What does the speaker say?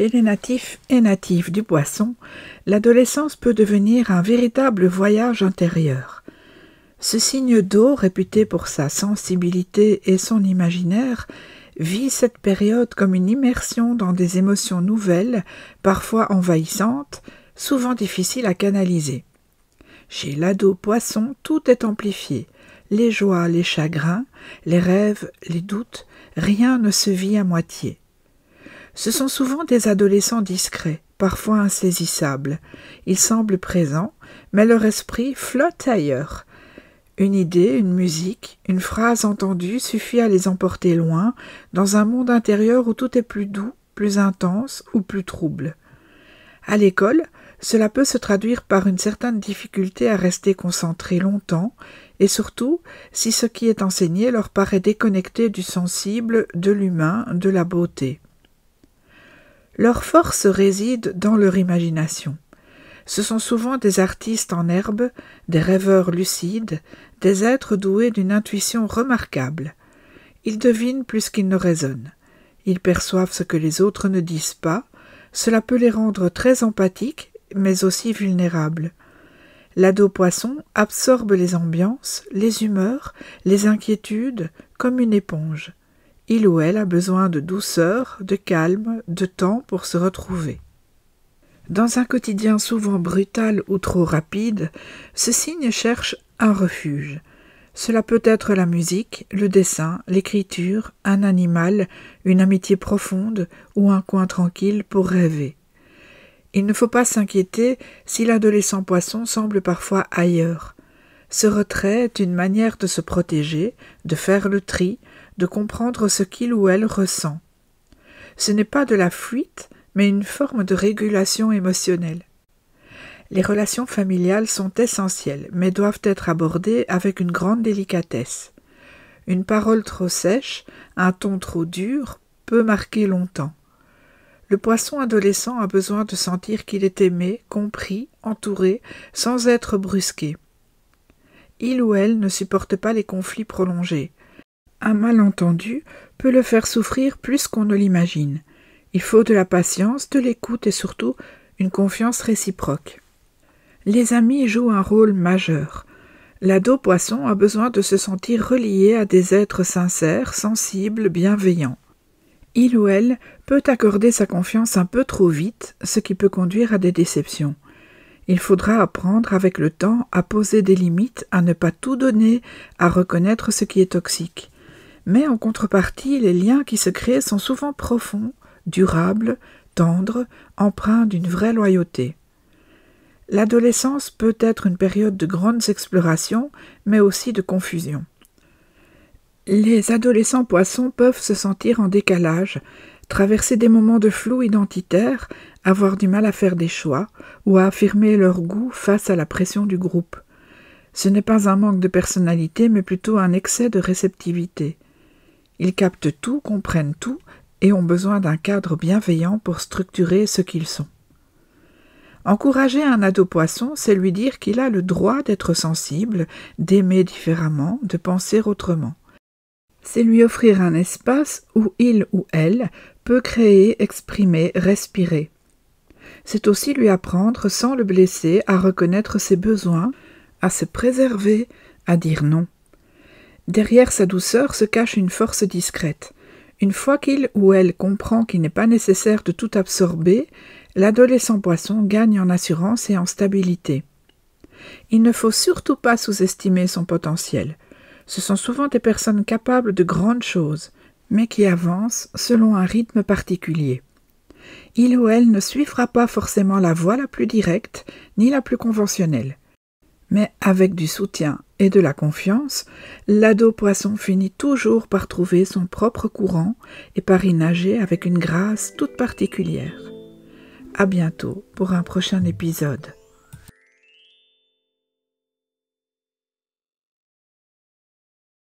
Chez les natifs et natives du Poisson, l'adolescence peut devenir un véritable voyage intérieur. Ce signe d'eau, réputé pour sa sensibilité et son imaginaire, vit cette période comme une immersion dans des émotions nouvelles, parfois envahissantes, souvent difficiles à canaliser. Chez l'ado Poisson, tout est amplifié. Les joies, les chagrins, les rêves, les doutes, rien ne se vit à moitié. Ce sont souvent des adolescents discrets, parfois insaisissables. Ils semblent présents, mais leur esprit flotte ailleurs. Une idée, une musique, une phrase entendue suffit à les emporter loin, dans un monde intérieur où tout est plus doux, plus intense ou plus trouble. À l'école, cela peut se traduire par une certaine difficulté à rester concentré longtemps, et surtout si ce qui est enseigné leur paraît déconnecté du sensible, de l'humain, de la beauté. Leur force réside dans leur imagination. Ce sont souvent des artistes en herbe, des rêveurs lucides, des êtres doués d'une intuition remarquable. Ils devinent plus qu'ils ne raisonnent. Ils perçoivent ce que les autres ne disent pas. Cela peut les rendre très empathiques, mais aussi vulnérables. L'ado Poisson absorbe les ambiances, les humeurs, les inquiétudes, comme une éponge. Il ou elle a besoin de douceur, de calme, de temps pour se retrouver. Dans un quotidien souvent brutal ou trop rapide, ce signe cherche un refuge. Cela peut être la musique, le dessin, l'écriture, un animal, une amitié profonde ou un coin tranquille pour rêver. Il ne faut pas s'inquiéter si l'adolescent Poisson semble parfois ailleurs. Ce retrait est une manière de se protéger, de faire le tri, de comprendre ce qu'il ou elle ressent. Ce n'est pas de la fuite, mais une forme de régulation émotionnelle. Les relations familiales sont essentielles, mais doivent être abordées avec une grande délicatesse. Une parole trop sèche, un ton trop dur, peut marquer longtemps. Le Poisson adolescent a besoin de sentir qu'il est aimé, compris, entouré, sans être brusqué. Il ou elle ne supporte pas les conflits prolongés. Un malentendu peut le faire souffrir plus qu'on ne l'imagine. Il faut de la patience, de l'écoute et surtout une confiance réciproque. Les amis jouent un rôle majeur. L'ado Poisson a besoin de se sentir relié à des êtres sincères, sensibles, bienveillants. Il ou elle peut accorder sa confiance un peu trop vite, ce qui peut conduire à des déceptions. Il faudra apprendre avec le temps à poser des limites, à ne pas tout donner, à reconnaître ce qui est toxique. Mais en contrepartie, les liens qui se créent sont souvent profonds, durables, tendres, empreints d'une vraie loyauté. L'adolescence peut être une période de grandes explorations, mais aussi de confusion. Les adolescents Poissons peuvent se sentir en décalage, traverser des moments de flou identitaire, avoir du mal à faire des choix ou à affirmer leur goût face à la pression du groupe. Ce n'est pas un manque de personnalité, mais plutôt un excès de réceptivité. Ils captent tout, comprennent tout et ont besoin d'un cadre bienveillant pour structurer ce qu'ils sont. Encourager un ado Poisson, c'est lui dire qu'il a le droit d'être sensible, d'aimer différemment, de penser autrement. C'est lui offrir un espace où il ou elle peut créer, exprimer, respirer. C'est aussi lui apprendre, sans le blesser, à reconnaître ses besoins, à se préserver, à dire non. Derrière sa douceur se cache une force discrète. Une fois qu'il ou elle comprend qu'il n'est pas nécessaire de tout absorber, l'adolescent Poisson gagne en assurance et en stabilité. Il ne faut surtout pas sous-estimer son potentiel. Ce sont souvent des personnes capables de grandes choses, mais qui avancent selon un rythme particulier. Il ou elle ne suivra pas forcément la voie la plus directe, ni la plus conventionnelle. Mais avec du soutien et de la confiance, l'ado Poisson finit toujours par trouver son propre courant et par y nager avec une grâce toute particulière. À bientôt pour un prochain épisode.